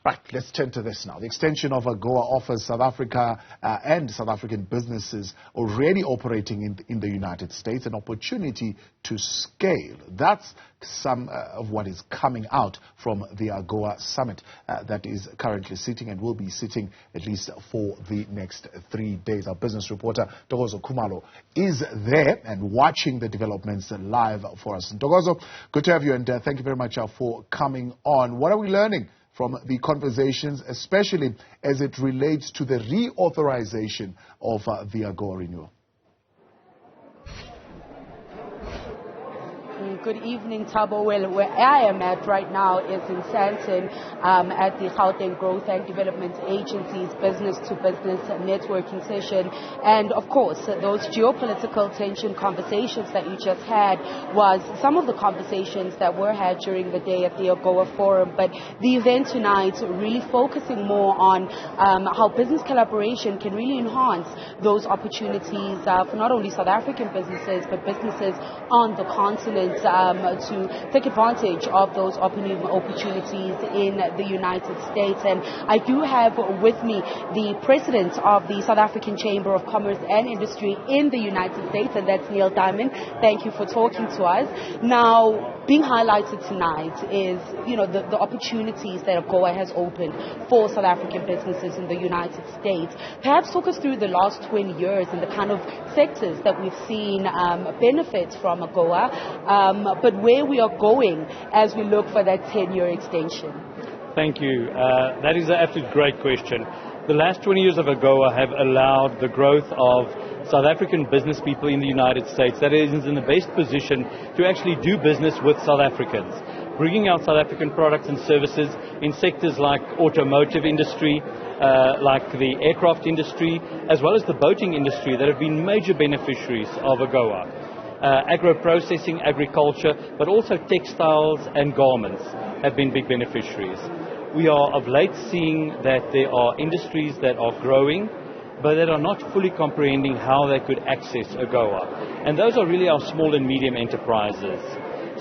Right, let's turn to this now. The extension of Agoa offers South Africa and South African businesses already operating in the United States an opportunity to scale. That's some of what is coming out from the Agoa summit that is currently sitting and will be sitting at least for the next 3 days. Our business reporter, Ntokozo Khumalo, is there and watching the developments live for us. Ntokozo, good to have you, and thank you very much for coming on. What are we learning from the conversations, especially as it relates to the reauthorization of the Agoa renewal? Good evening, Thabo. Well, where I am at right now is in Sandton at the Gauteng Growth and Development Agency's business-to-business networking session. And, of course, those geopolitical tension conversations that you just had was some of the conversations that were had during the day at the Agoa Forum. But the event tonight really focusing more on how business collaboration can really enhance those opportunities for not only South African businesses, but businesses on the continent to take advantage of those opportunities in the United States. And I do have with me the president of the South African Chamber of Commerce and Industry in the United States, and that's Neil Diamond. Thank you for talking to us. Now, being highlighted tonight is, the opportunities that Agoa has opened for South African businesses in the United States. Perhaps talk us through the last 20 years and the kind of sectors that we've seen benefit from Agoa, but where we are going as we look for that 10-year extension. Thank you. That is an absolutely great question. The last 20 years of Agoa have allowed the growth of South African business people in the United States that is in the best position to actually do business with South Africans, bringing out South African products and services in sectors like automotive industry, like the aircraft industry, as well as the boating industry that have been major beneficiaries of Agoa. Agro-processing, agriculture, but also textiles and garments have been big beneficiaries. We are of late seeing that there are industries that are growing, but that are not fully comprehending how they could access Agoa. And those are really our small and medium enterprises.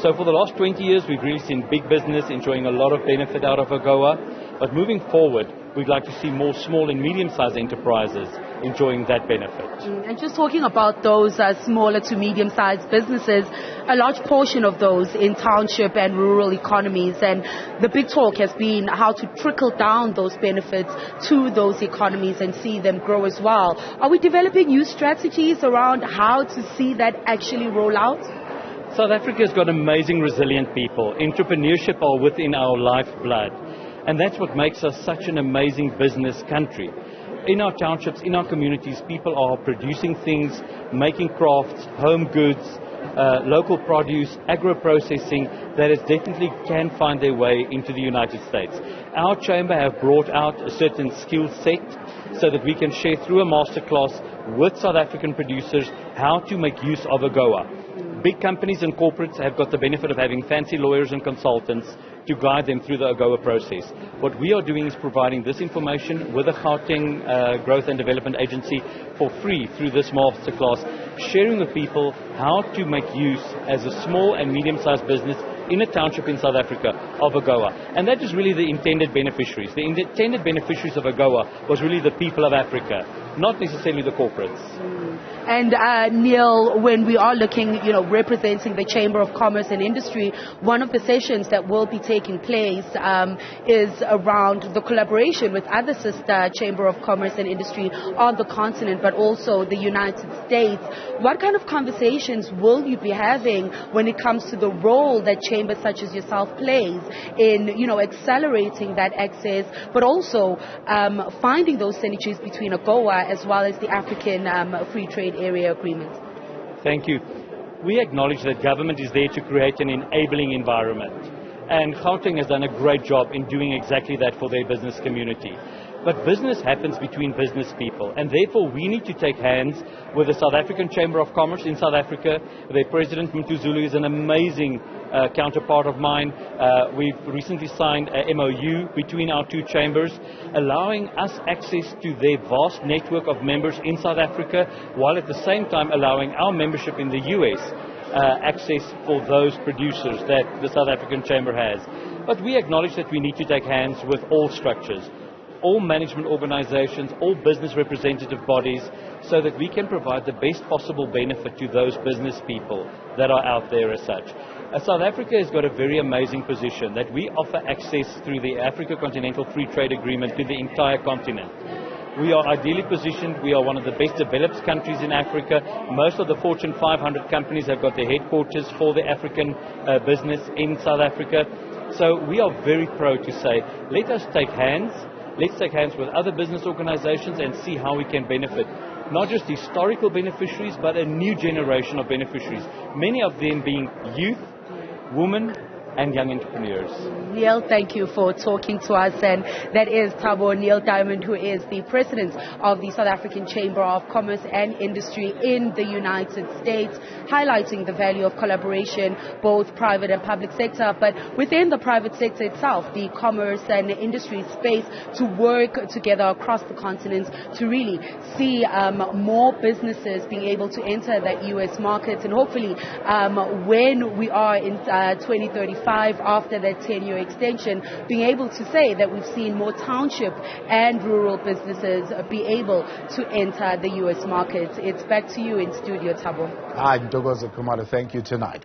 So for the last 20 years, we've really seen big business enjoying a lot of benefit out of Agoa. But moving forward, we'd like to see more small and medium-sized enterprises enjoying that benefit. And just talking about those smaller to medium-sized businesses, a large portion of those in township and rural economies, and the big talk has been how to trickle down those benefits to those economies and see them grow as well. Are we developing new strategies around how to see that actually roll out? South Africa's got amazing, resilient people. Entrepreneurship are within our lifeblood. And that's what makes us such an amazing business country. In our townships, in our communities, people are producing things, making crafts, home goods, local produce, agro-processing that is definitely can find their way into the United States. Our chamber have brought out a certain skill set so that we can share through a masterclass with South African producers how to make use of Agoa. Big companies and corporates have got the benefit of having fancy lawyers and consultants to guide them through the Agoa process. What we are doing is providing this information with the Gauteng Growth and Development Agency for free through this masterclass, sharing with people how to make use as a small and medium-sized business in a township in South Africa of Agoa. And that is really the intended beneficiaries. The intended beneficiaries of Agoa was really the people of Africa, not necessarily the corporates. And Neil, when we are looking, representing the Chamber of Commerce and Industry, one of the sessions that will be taking place is around the collaboration with other sister Chamber of Commerce and Industry on the continent, but also the United States. What kind of conversations will you be having when it comes to the role that chambers such as yourself plays in, accelerating that access, but also finding those synergies between Agoa as well as the African Free Trade Area Agreement? Thank you. We acknowledge that government is there to create an enabling environment. And Gauteng has done a great job in doing exactly that for their business community. But business happens between business people, and therefore we need to take hands with the South African Chamber of Commerce in South Africa. Their president, Mtuzulu, is an amazing counterpart of mine. We've recently signed a MOU between our two chambers, allowing us access to their vast network of members in South Africa, while at the same time allowing our membership in the US access for those producers that the South African Chamber has. But we acknowledge that we need to take hands with all structures, all management organizations, all business representative bodies, so that we can provide the best possible benefit to those business people that are out there as such. South Africa has got a very amazing position that we offer access through the Africa Continental Free Trade Agreement to the entire continent. We are ideally positioned. We are one of the best developed countries in Africa. Most of the Fortune 500 companies have got their headquarters for the African business in South Africa. So we are very proud to say, let us take hands. Let's take hands with other business organizations and see how we can benefit. Not just historical beneficiaries, but a new generation of beneficiaries. Many of them being youth, women, and young entrepreneurs. Neil, thank you for talking to us. And that is Thabo Neil Diamond, who is the president of the South African Chamber of Commerce and Industry in the United States, highlighting the value of collaboration, both private and public sector, but within the private sector itself, the commerce and industry space, to work together across the continent to really see more businesses being able to enter that U.S. market, and hopefully when we are in 2035, after that 10-year extension, being able to say that we've seen more township and rural businesses be able to enter the U.S. market. It's back to you in studio, Thabo. Hi, Ntokozo Khumalo. Thank you tonight.